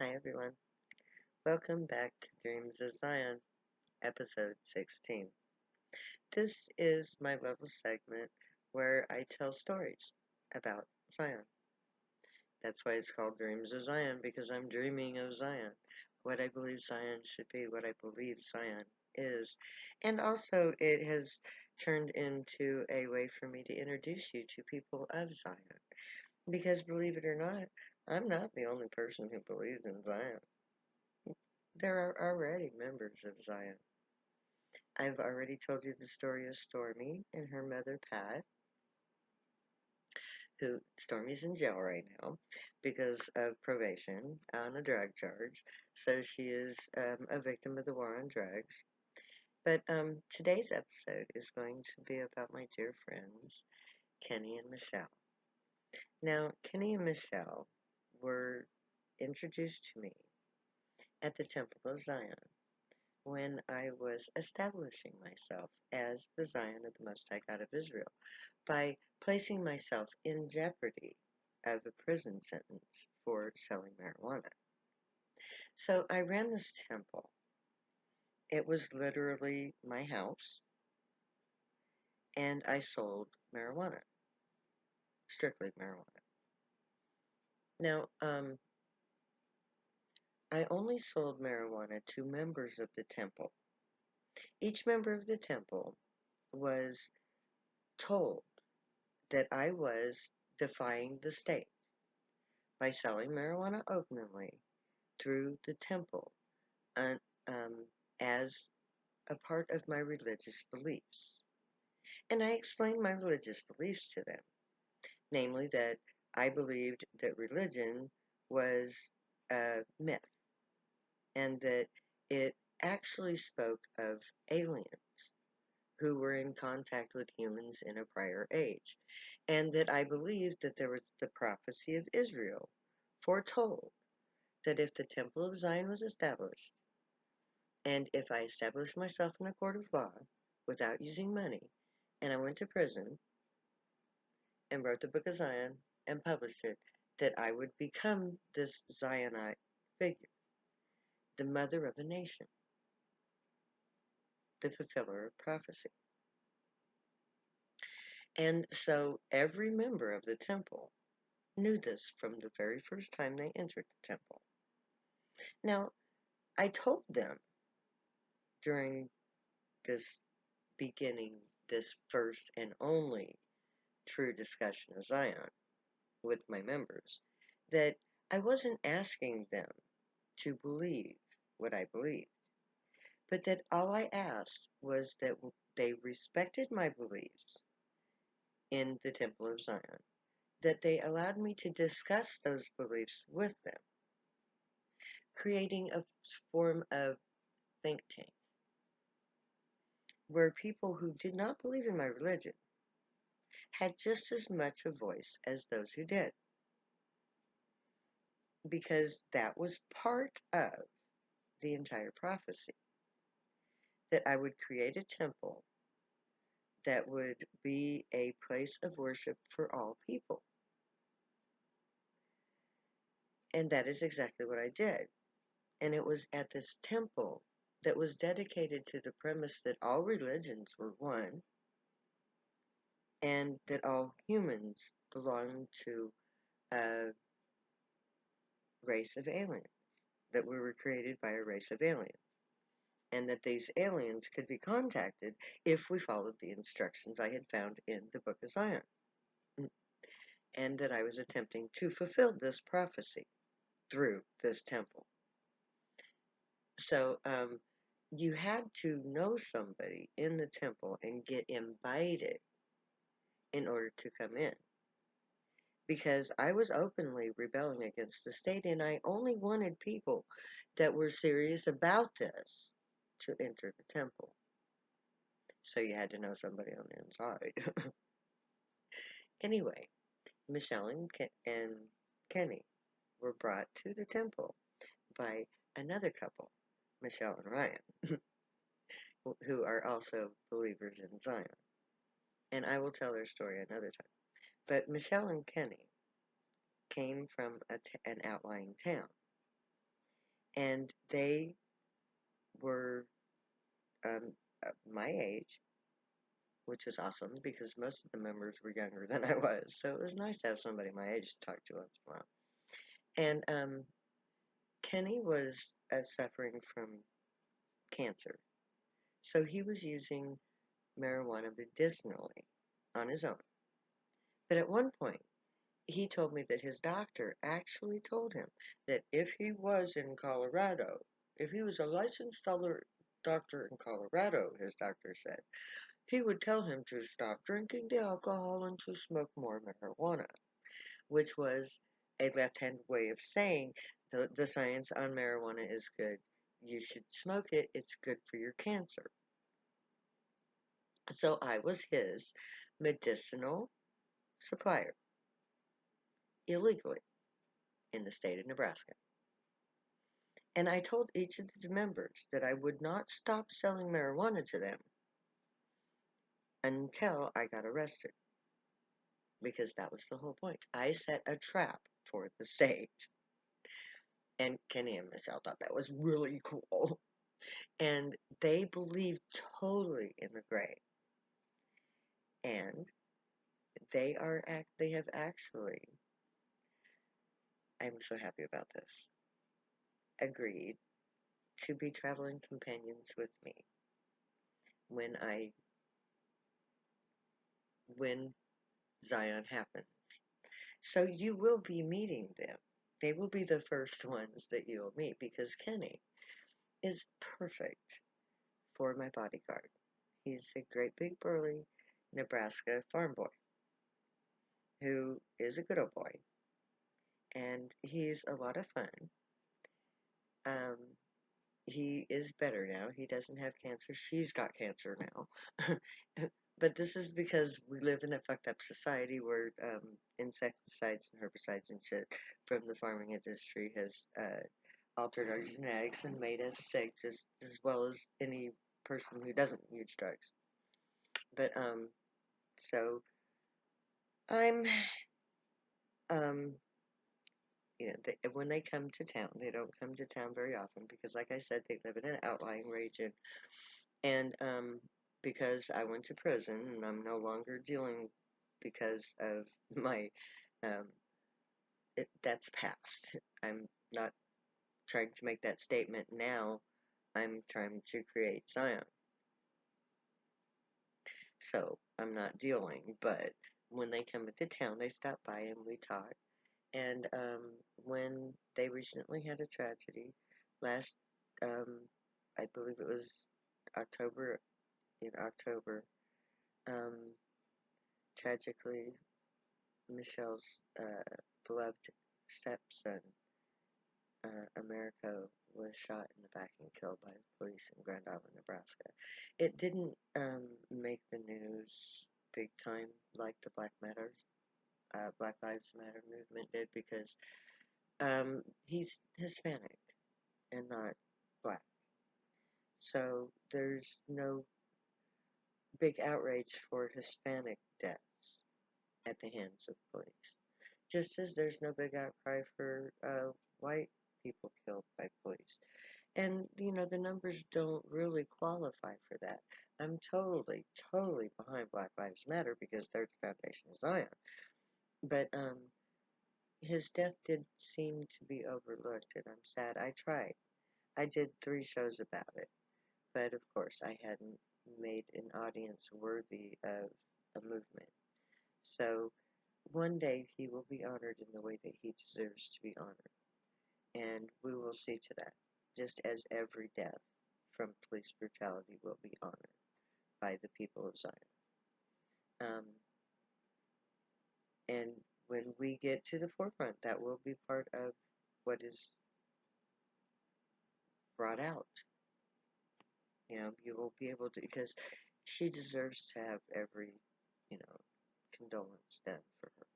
Hi everyone. Welcome back to Dreams of Zion, episode 16. This is my little segment where I tell stories about Zion. That's why it's called Dreams of Zion, because I'm dreaming of Zion, what I believe Zion should be, what I believe Zion is. And also, it has turned into a way for me to introduce you to people of Zion. Because believe it or not, I'm not the only person who believes in Zion. There are already members of Zion. I've already told you the story of Stormy and her mother Pat, who Stormy's in jail right now because of probation on a drug charge. So she is a victim of the war on drugs. But today's episode is going to be about my dear friends, Kenny and Michelle. Now, Kenny and Michelle were introduced to me at the Temple of Zion when I was establishing myself as the Zion of the Most High God of Israel by placing myself in jeopardy of a prison sentence for selling marijuana. So I ran this temple. It was literally my house, and I sold marijuana, strictly marijuana. Now, I only sold marijuana to members of the temple. Each member of the temple was told that I was defying the state by selling marijuana openly through the temple and, as a part of my religious beliefs. And I explained my religious beliefs to them, namely that I believed that religion was a myth and that it actually spoke of aliens who were in contact with humans in a prior age, and that I believed that there was the prophecy of Israel foretold that if the Temple of Zion was established, and if I established myself in a court of law without using money, and I went to prison and wrote the Book of Zion and published it, that I would become this Zionite figure, the mother of a nation, the fulfiller of prophecy. And so every member of the temple knew this from the very first time they entered the temple. Now, I told them during this beginning, this first and only true discussion of Zion with my members, that I wasn't asking them to believe what I believed, but that all I asked was that they respected my beliefs in the Temple of Zion, that they allowed me to discuss those beliefs with them, creating a form of think tank where people who did not believe in my religion had just as much a voice as those who did, because that was part of the entire prophecy, that I would create a temple that would be a place of worship for all people. And that is exactly what I did. And it was at this temple that was dedicated to the premise that all religions were one and that all humans belonged to a race of aliens, that we were created by a race of aliens, and that these aliens could be contacted if we followed the instructions I had found in the Book of Zion, and that I was attempting to fulfill this prophecy through this temple. So, you had to know somebody in the temple and get invited in order to come in. Because I was openly rebelling against the state, and I only wanted people that were serious about this to enter the temple. So you had to know somebody on the inside. Anyway, Michelle and Kenny were brought to the temple by another couple, Michelle and Ryan, who are also believers in Zion. And I will tell their story another time. But Michelle and Kenny came from an outlying town. And they were my age, which was awesome because most of the members were younger than I was. So it was nice to have somebody my age to talk to once in a while. And Kenny was suffering from cancer. So he was using marijuana medicinally on his own. But at one point, he told me that his doctor actually told him that if he was in Colorado, if he was a licensed doctor in Colorado, his doctor said, he would tell him to stop drinking the alcohol and to smoke more marijuana, which was a left-hand way of saying the science on marijuana is good. You should smoke it. It's good for your cancer. So I was his medicinal supplier illegally in the state of Nebraska. And I told each of the members that I would not stop selling marijuana to them until I got arrested. Because that was the whole point. I set a trap for the state. And Kenny and Michelle thought that was really cool. And they believed totally in the gray. And they have actually, I'm so happy about this, agreed to be traveling companions with me when when Zion happens. So you will be meeting them. They will be the first ones that you'll meet because Kenny is perfect for my bodyguard. He's a great big burly Nebraska farm boy who is a good old boy, and he's a lot of fun. Um, he is better now. He doesn't have cancer. She's got cancer now. But this is because we live in a fucked up society where insecticides and herbicides and shit from the farming industry has altered our genetics and made us sick, just as well as any person who doesn't use drugs. But so I'm um, when they come to town, they don't come to town very often because, like I said, they live in an outlying region, and because I went to prison and I'm no longer dealing because of my um, that's past. I'm not trying to make that statement now. I'm trying to create Zion. So I'm not dealing, but when they come into town, they stop by and we talk. And when they recently had a tragedy last, I believe it was October, in October, um, tragically, Michelle's beloved stepson, Americo, was shot in the back and killed by the police in Grand Island, Nebraska. It didn't make the news big time like the Black Lives Matter movement did because he's Hispanic and not black. So there's no big outrage for Hispanic deaths at the hands of police. Just as there's no big outcry for white people killed by police. And, the numbers don't really qualify for that. I'm totally, totally behind Black Lives Matter because they're the foundation of Zion. But his death did seem to be overlooked, and I'm sad. I tried. I did 3 shows about it. But of course, I hadn't made an audience worthy of a movement. So one day he will be honored in the way that he deserves to be honored. And we will see to that, just as every death from police brutality will be honored by the people of Zion. Um, and when we get to the forefront, that will be part of what is brought out. You will be able to, because she deserves to have every, condolence done for her.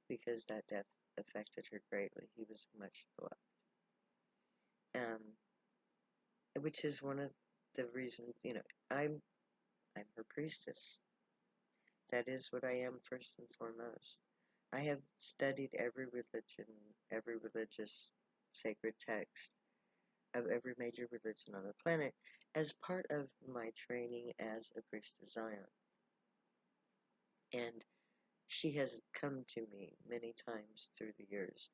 Because that death affected her greatly. He was much beloved. Which is one of the reasons, I'm her priestess. That is what I am first and foremost. I have studied every religion, every religious sacred text of every major religion on the planet as part of my training as a priest of Zion. And she has come to me many times through the years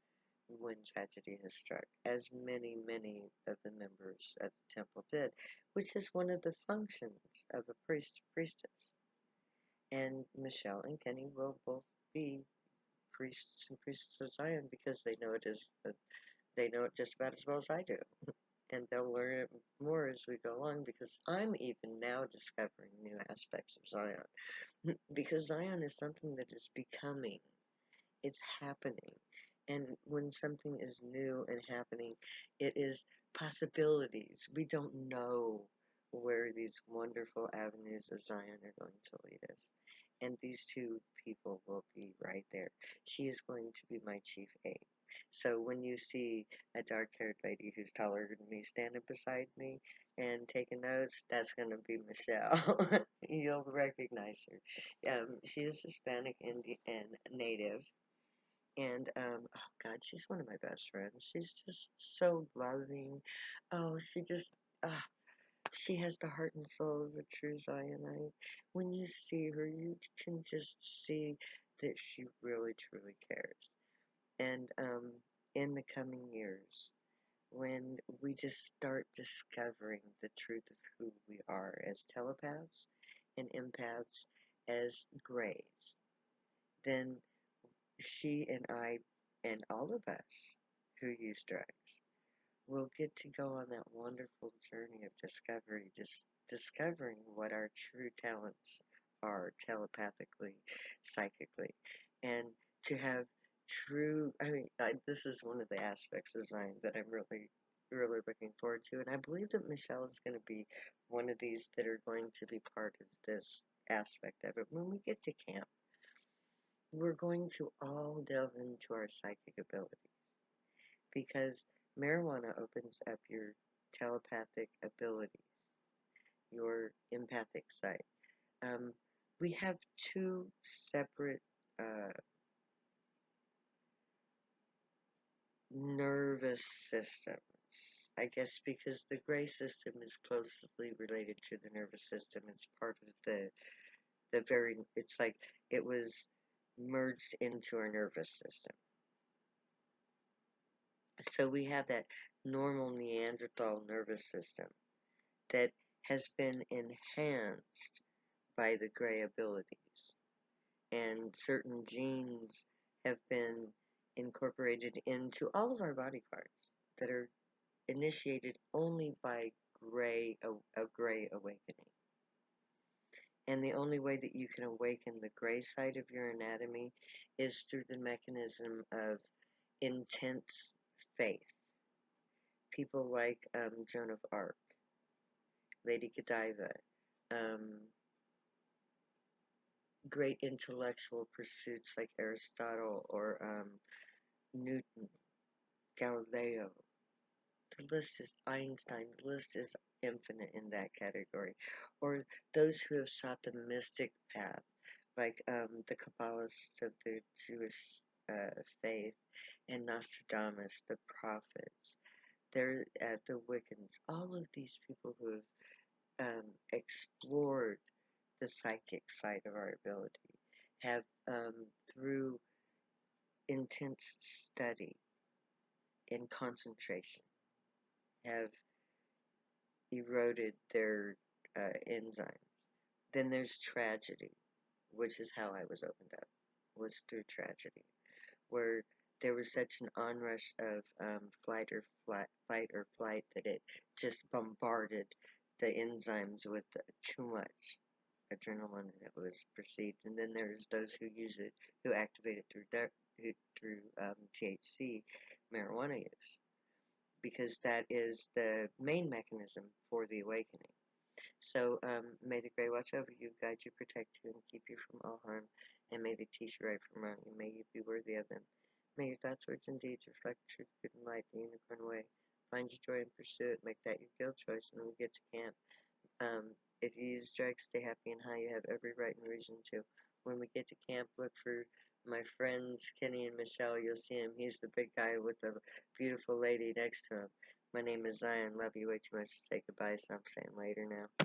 when tragedy has struck, as many, many of the members of the temple did, which is one of the functions of a priest or priestess. And Michelle and Kenny will both be priests and priestesses of Zion because they know it just about as well as I do. And they'll learn it more as we go along because I'm even now discovering new aspects of Zion. Because Zion is something that is becoming, it's happening. And when something is new and happening, it is possibilities. We don't know where these wonderful avenues of Zion are going to lead us. And these two people will be right there. She is going to be my chief aide. So when you see a dark-haired lady who's taller than me standing beside me and taking notes, that's going to be Michelle. You'll recognize her. She is Hispanic Indian and native, and oh God, she's one of my best friends. She's just so loving. Oh, she has the heart and soul of a true Zionite. When you see her, you can just see that she really truly cares. And in the coming years, when we just start discovering the truth of who we are as telepaths and empaths, as grays, then she and I and all of us who use drugs will get to go on that wonderful journey of discovery, just discovering what our true talents are telepathically, psychically, and to have true. This is one of the aspects of Zion that I'm really, really looking forward to, and I believe that Michelle is going to be one of these that are going to be part of this aspect of it when we get to camp. We're going to all delve into our psychic abilities because marijuana opens up your telepathic abilities, your empathic side. Um, we have two separate uh, nervous systems. I guess because the gray system is closely related to the nervous system. It's part of the very. It's like it was merged into our nervous system. So we have that normal Neanderthal nervous system that has been enhanced by the gray abilities, and certain genes have been incorporated into all of our body parts that are initiated only by a gray awakening. And the only way that you can awaken the gray side of your anatomy is through the mechanism of intense faith. People like Joan of Arc, Lady Godiva, great intellectual pursuits like Aristotle or Newton, Galileo. The list is Einstein. The list is infinite in that category. Or those who have sought the mystic path, like the Kabbalists of the Jewish faith, and Nostradamus, the prophets. The Wiccans. All of these people who have explored the psychic side of our ability have, through intense study and concentration, have eroded their enzymes. Then there's tragedy, which is how I was opened up, was through tragedy, where there was such an onrush of fight or flight that it just bombarded the enzymes with too much adrenaline, and it was perceived. And then there's those who use it, who activate it through THC, marijuana use, because that is the main mechanism for the awakening. So may the Grey watch over you, guide you, protect you, and keep you from all harm, and may they teach you right from wrong, and may you be worthy of them. May your thoughts, words, and deeds reflect truth, good, and light, the unicorn way. Find your joy and pursue it. Make that your guild choice, and when we get to camp, if you use drugs, stay happy and high. You have every right and reason to. When we get to camp, look for my friends Kenny and Michelle. You'll see him. He's the big guy with the beautiful lady next to him. My name is Zion. Love you way too much to say goodbye, so I'm saying later now.